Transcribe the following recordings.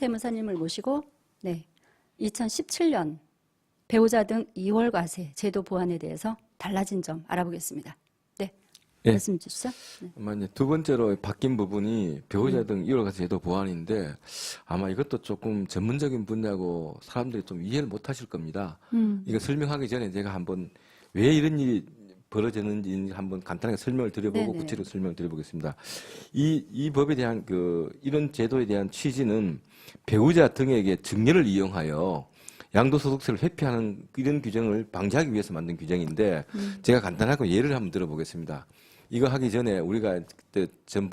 세무사님을 모시고 2017년 배우자 등 2월 과세 제도 보완에 대해서 달라진 점 알아보겠습니다. 네, 말씀 주시죠. 네. 두 번째로 바뀐 부분이 배우자 등 2월 과세 제도 보완인데 아마 이것도 조금 전문적인 분야고 사람들이 좀 이해를 못 하실 겁니다. 이거 설명하기 전에 제가 한번 왜 이런 일이 벌어졌는지 한번 간단하게 설명을 드려보고 구체적으로 설명을 드려보겠습니다. 이 법에 대한 이런 제도에 대한 취지는 배우자 등에게 증여를 이용하여 양도소득세를 회피하는 이런 규정을 방지하기 위해서 만든 규정인데 제가 간단하게 예를 한번 들어보겠습니다. 이거 하기 전에 우리가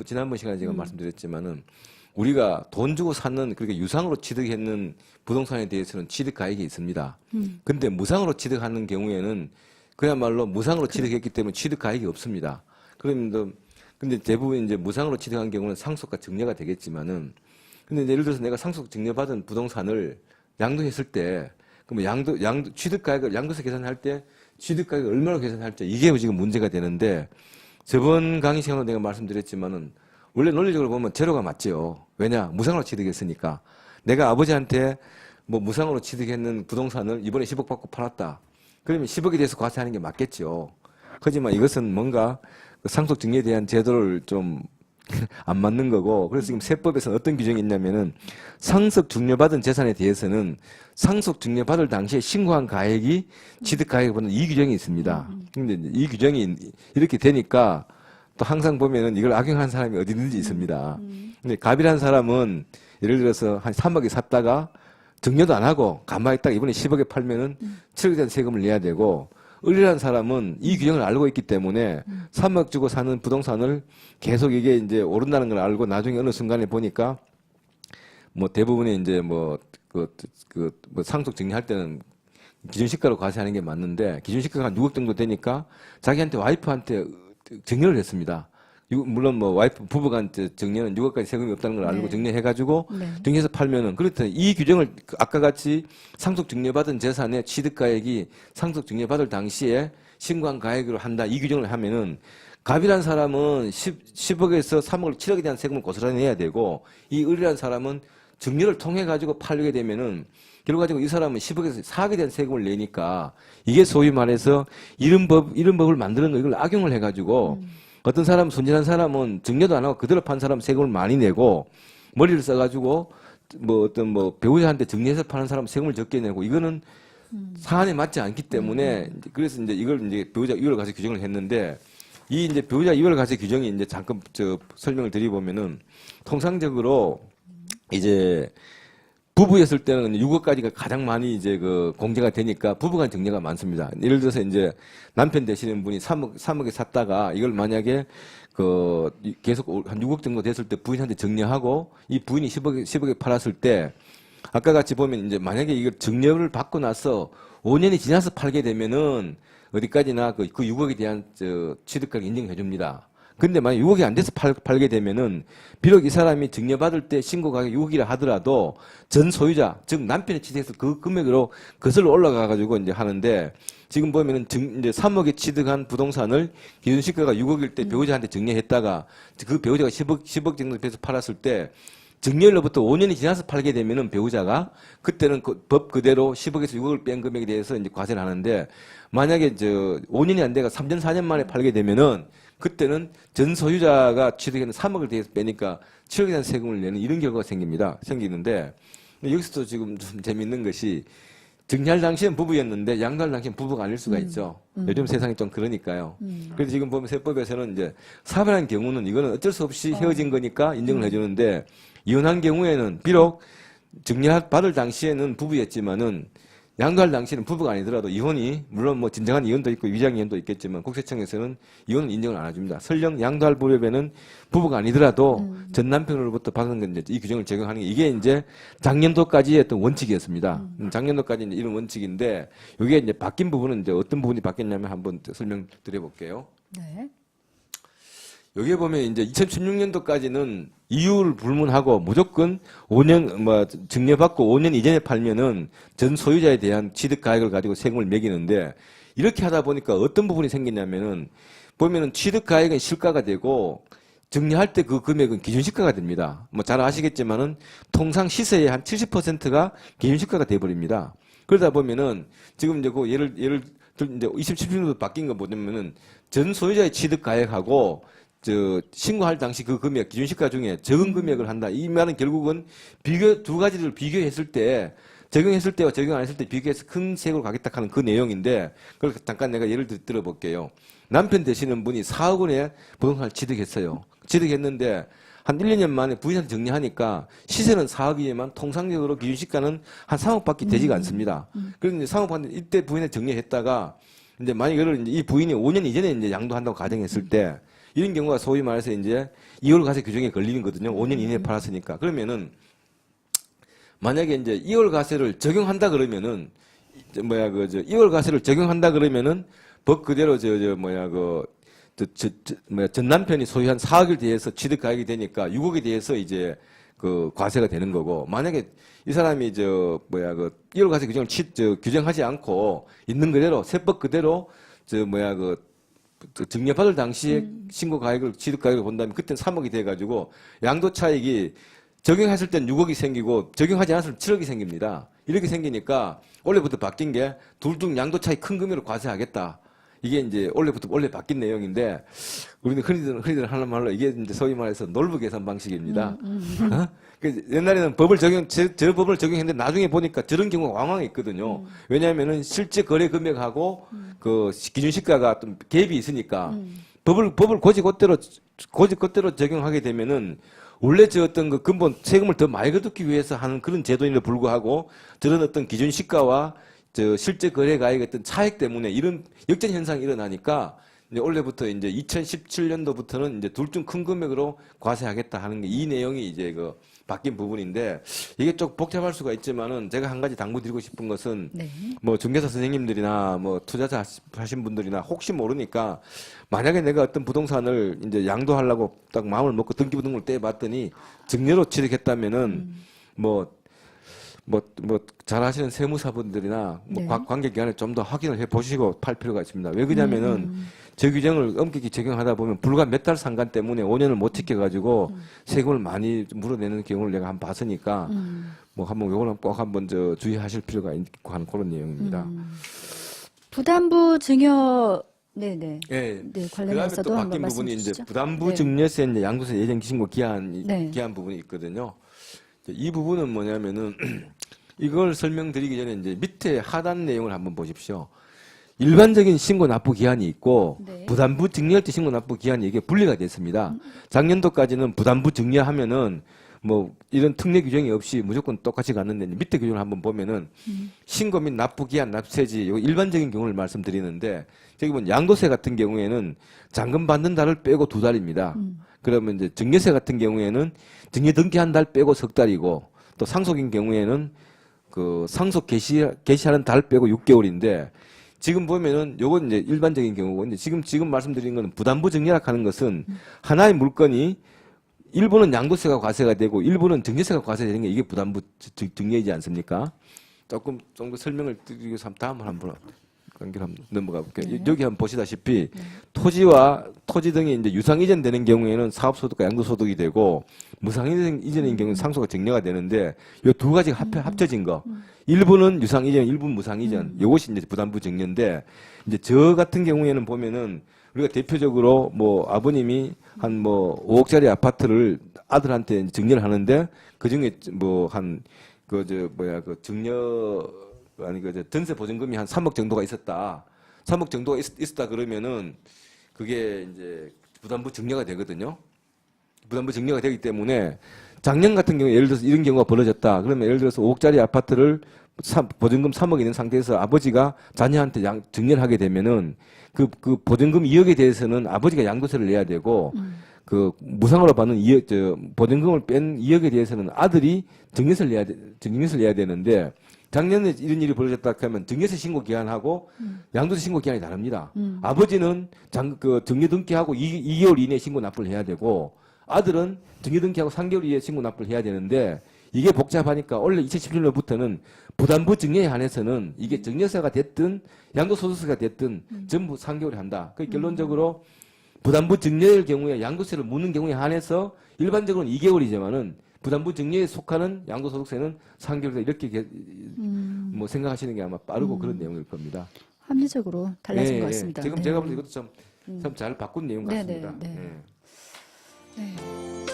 지난번 시간에 제가 말씀드렸지만은 우리가 돈 주고 샀는 그렇게 유상으로 취득했는 부동산에 대해서는 취득가액이 있습니다. 근데 무상으로 취득하는 경우에는 그야말로 무상으로 취득했기 때문에 취득가액이 없습니다. 근데 대부분 이제 무상으로 취득한 경우는 상속과 증여가 되겠지만은 근데 예를 들어서 내가 상속 증여받은 부동산을 양도했을 때 그럼 취득가액을 양도세 계산할 때 취득가액을 얼마로 계산할지 이게 지금 문제가 되는데 저번 강의 시간에 내가 말씀드렸지만은 원래 논리적으로 보면 제로가 맞죠. 왜냐? 무상으로 취득했으니까. 내가 아버지한테 뭐 무상으로 취득했는 부동산을 이번에 10억 받고 팔았다. 그러면 10억에 대해서 과세하는 게 맞겠죠. 하지만 이것은 뭔가 상속 증여에 대한 제도를 좀 안 맞는 거고, 그래서 지금 세법에서는 어떤 규정이 있냐면은 상속 증여받은 재산에 대해서는 상속 증여받을 당시에 신고한 가액이 취득가액보다는 이 규정이 있습니다. 근데 이 규정이 이렇게 되니까 또 항상 보면은 이걸 악용하는 사람이 어디든지 있습니다. 근데 갑이라는 사람은 예를 들어서 한 3억에 샀다가 증여도 안 하고 가만히 있다가 이번에 10억에 팔면은 7억에 대한 세금을 내야 되고, 을이라는 사람은 이 규정을 알고 있기 때문에 3억 주고 사는 부동산을 계속 이게 이제 오른다는 걸 알고 나중에 어느 순간에 보니까 뭐 대부분의 이제 상속 증여할 때는 기준시가로 과세하는 게 맞는데 기준시가가 한 6억 정도 되니까 자기한테 와이프한테 증여를 했습니다. 물론 뭐 와이프 부부간 증여는 6억까지 세금이 없다는 걸 알고 증여해가지고 증여해서 팔면은 그렇다. 이 규정을 아까 같이 상속 증여받은 재산의 취득가액이 상속 증여받을 당시에 신고한 가액으로 한다. 이 규정을 하면은 갑이라는 사람은 10억에서 3억을 7억에 대한 세금을 고스란히 내야 되고 이 을이라는 사람은 증여를 통해 가지고 팔게 되면은 결과적으로 이 사람은 10억에서 4억에 대한 세금을 내니까 이게 소위 말해서 이런 법을 만드는 거 이걸 악용을 해가지고. 어떤 사람, 순진한 사람은 증여도 안 하고 그대로 판 사람 세금을 많이 내고 머리를 써가지고 배우자한테 증여해서 파는 사람 세금을 적게 내고 이거는 사안에 맞지 않기 때문에 그래서 이제 이걸 이제 배우자 이월 과세 규정을 했는데 이 이제 배우자 이월 과세 규정이 이제 잠깐 설명을 드리보면은 통상적으로 이제 부부였을 때는 6억까지가 가장 많이 이제 공제가 되니까 부부간 증여가 많습니다. 예를 들어서 이제 남편 되시는 분이 3억에 샀다가 이걸 만약에 계속 한 6억 정도 됐을 때 부인한테 증여하고 이 부인이 10억에 팔았을 때 아까 같이 보면 이제 만약에 이걸 증여를 받고 나서 5년이 지나서 팔게 되면은 어디까지나 그 6억에 대한 취득가를 인정해 줍니다. 근데 만약 6억이 안 돼서 팔게 되면은 비록 이 사람이 증여받을 때 신고 가격이 6억이라 하더라도 전 소유자, 즉 남편이 취득해서 그 금액으로 거슬러 올라가 가지고 이제 하는데 지금 보면은 이제 3억에 취득한 부동산을 기준시가가 6억일 때 배우자한테 증여했다가 그 배우자가 10억 정도 돼서 팔았을 때 증여일로부터 5년이 지나서 팔게 되면은 배우자가 그때는 법 그대로 10억에서 6억을 뺀 금액에 대해서 이제 과세를 하는데 만약에 5년이 안 돼가 3년, 4년 만에 팔게 되면은 그때는 전 소유자가 취득했는 3억을 대해서 빼니까 7억에 대한 세금을 내는 이런 결과가 생기는데 여기서도 지금 좀 재밌는 것이 증여할 당시엔 부부였는데 양도할 당시엔 부부가 아닐 수가 있죠. 요즘 세상이 좀 그러니까요. 그래서 지금 보면 세법에서는 이제 사별한 경우는 이거는 어쩔 수 없이 헤어진 거니까 인정을 해주는데 이혼한 경우에는 비록 증여받을 당시에는 부부였지만은 양도할 당시에는 부부가 아니더라도 이혼이 물론 뭐 진정한 이혼도 있고 위장 이혼도 있겠지만 국세청에서는 이혼은 인정을 안 해줍니다. 설령 양도할 무렵에는 부부가 아니더라도 전 남편으로부터 받은 건 이제 이 규정을 적용하는 게 이게 이제 작년도까지의 어떤 원칙이었습니다. 작년도까지 이제 이런 원칙인데 이게 이제 바뀐 부분은 이제 어떤 부분이 바뀌었냐면 한번 설명드려볼게요. 네. 여기에 보면 이제 2016년도까지는 이유를 불문하고 무조건 5년, 증여받고 5년 이전에 팔면은 전 소유자에 대한 취득가액을 가지고 세금을 매기는데 이렇게 하다 보니까 어떤 부분이 생기냐면은 보면은 취득가액은 실가가 되고 정리할 때 그 금액은 기준시가가 됩니다. 뭐 잘 아시겠지만은 통상 시세의 한 70%가 기준시가가 돼버립니다. 그러다 보면은 지금 이제 그 예를 들 이제 27년도 바뀐 거 보면은 전 소유자의 취득 가액하고 신고할 당시 그 금액 기준시가 중에 적은 금액을 한다. 이 말은 결국은 두 가지를 비교했을 때 적용했을 때와 적용 안 했을 때 비교해서 큰 세액으로 가겠다 하는 그 내용인데 그걸 잠깐 내가 예를 들어볼게요. 남편 되시는 분이 4억 원의 부동산을 취득했어요. 취득했는데 한 1, 2년 만에 부인한테 정리하니까 시세는 4억이지만 통상적으로 기준시가는 한 3억밖에 되지가 않습니다. 그런데 3억 받는데 이때 부인한테 정리했다가 이제 만약 이제 이 부인이 5년 이전에 이제 양도한다고 가정했을 때 이런 경우가 소위 말해서 이제 2월 과세 규정에 걸리거든요. 5년 이내에 팔았으니까. 그러면은 만약에 이제 2월 과세를 적용한다 그러면은 2월 과세를 적용한다 그러면은 법 그대로 전 남편이 소유한 4억에 대해서 취득 가액이 되니까 6억에 대해서 이제 그 과세가 되는 거고 만약에 이 사람이 2월 과세 규정을 규정하지 않고 있는 그대로 세법 그대로 증여받을 당시에 신고 가액을 취득 가액을 본다면 그때는 3억이 돼 가지고 양도 차익이 적용했을 땐 6억이 생기고 적용하지 않았을 때 7억이 생깁니다. 이렇게 생기니까 올해부터 바뀐 게 둘 중 양도 차익 큰 금액으로 과세하겠다. 이게 이제 원래 바뀐 내용인데 우리는 흔히들 하는 말로 이게 이제 소위 말해서 놀부 계산 방식입니다. 어? 옛날에는 저 법을 적용했는데 나중에 보니까 저런 경우가 왕왕 있거든요. 왜냐하면은 실제 거래 금액하고 그 기준시가가 좀 갭이 있으니까 법을 고지것대로 적용하게 되면은 원래 어떤 그 근본 세금을 더 많이 거두기 위해서 하는 그런 제도임에도 불구하고 저런 어떤 기준시가와 실제 거래 가액의 어떤 차익 때문에 이런 역전 현상이 일어나니까 이제 올해부터 이제 2017년도부터는 이제 둘 중 큰 금액으로 과세하겠다 하는 게 이 내용이 이제 그 바뀐 부분인데 이게 좀 복잡할 수가 있지만은 제가 한 가지 당부드리고 싶은 것은 네. 뭐 중개사 선생님들이나 뭐 투자자 하신 분들이나 혹시 모르니까 만약에 내가 어떤 부동산을 이제 양도하려고 딱 마음을 먹고 등기부등본을 떼봤더니 증여로 취득했다면은 잘 아시는 세무사분들이나 네. 관계기관에 좀 더 확인을 해 보시고 팔 필요가 있습니다. 왜 그러냐면은 저 규정을 엄격히 적용하다 보면 불과 몇 달 상간 때문에 5년을 못 지켜가지고 세금을 많이 물어내는 경우를 내가 한번 봤으니까 뭐 한번 요거는 꼭 한번 주의하실 필요가 있고 하는 그런 내용입니다. 부담부 증여 네네. 예. 네, 그다음에 관련해서도 또 한번 바뀐 말씀 부분이 이제 주시죠. 부담부 네. 증여세 이제 양도세 예정 신고 기한 네. 부분이 있거든요. 이 부분은 뭐냐면은 이걸 설명드리기 전에 이제 밑에 하단 내용을 한번 보십시오. 일반적인 신고 납부 기한이 있고 네. 부담부 증여할 때 신고 납부 기한이 이게 분리가 됐습니다. 작년도까지는 부담부 증여하면은 뭐 이런 특례 규정이 없이 무조건 똑같이 갔는데 밑에 규정을 한번 보면은 신고 및 납부 기한 납세지 요 일반적인 경우를 말씀드리는데 저기 보면 양도세 같은 경우에는 잔금 받는 달을 빼고 2달입니다. 그러면 이제 증여세 같은 경우에는 증여 등기한 달 빼고 석 달이고 또 상속인 경우에는 그 상속 개시하는 달 빼고 6개월인데 지금 보면은 요건 이제 일반적인 경우고 이제 지금 말씀드린 거는 부담부 증여라 하는 것은 하나의 물건이 일부는 양도세가 과세가 되고 일부는 증여세가 과세되는 게 이게 부담부 증여이지 않습니까? 조금 더 설명을 드리기 위해서 다음을 한번 관계를 한번 넘어가 볼게요. 네. 여기 한번 보시다시피 토지와 토지 등이 이제 유상 이전되는 경우에는 사업소득과 양도소득이 되고 무상 이전인 경우는 상속과 증여가 되는데 이 두 가지가 합쳐진 거. 일부는 유상 이전, 일부는 무상 이전. 이것이 이제 부담부 증여인데 이제 저 같은 경우에는 보면은 우리가 대표적으로 뭐 아버님이 한 뭐 5억짜리 아파트를 아들한테 증여를 하는데 그 중에 뭐 한 증여 아니 전세 보증금이 한 3억 정도가 있었다. 3억 정도가 있었다 그러면은 그게 이제 부담부 증여가 되거든요. 부담부 증여가 되기 때문에 작년 같은 경우에 예를 들어서 이런 경우가 벌어졌다. 그러면 예를 들어서 5억짜리 아파트를 보증금 3억 있는 상태에서 아버지가 자녀한테 증여를 하게 되면은 그 보증금 2억에 대해서는 아버지가 양도세를 내야 되고 그 무상으로 받는 2억 보증금을 뺀 2억에 대해서는 아들이 증여세를 내야 되는데 작년에 이런 일이 벌어졌다 하면 증여세 신고 기한하고 양도세 신고 기한이 다릅니다. 아버지는 증여 등기하고 2개월 이내에 신고 납부를 해야 되고 아들은 증여 등기하고 3개월 이내에 신고 납부를 해야 되는데 이게 복잡하니까 원래 2017년부터는 부담부 증여에 한해서는 이게 증여세가 됐든 양도소득세가 됐든 전부 3개월에 한다. 그 결론적으로 부담부 증여일 경우에 양도세를 묻는 경우에 한해서 일반적으로는 2개월이지만은 부담부 증여에 속하는 양도소득세는 3개월이다 이렇게 뭐 생각하시는 게 아마 빠르고 그런 내용일 겁니다. 합리적으로 달라진 예, 것 예. 같습니다. 지금 네. 제가 볼 때 이것도 참 잘 바꾼 내용 네, 같습니다. 네, 네. 예. 네.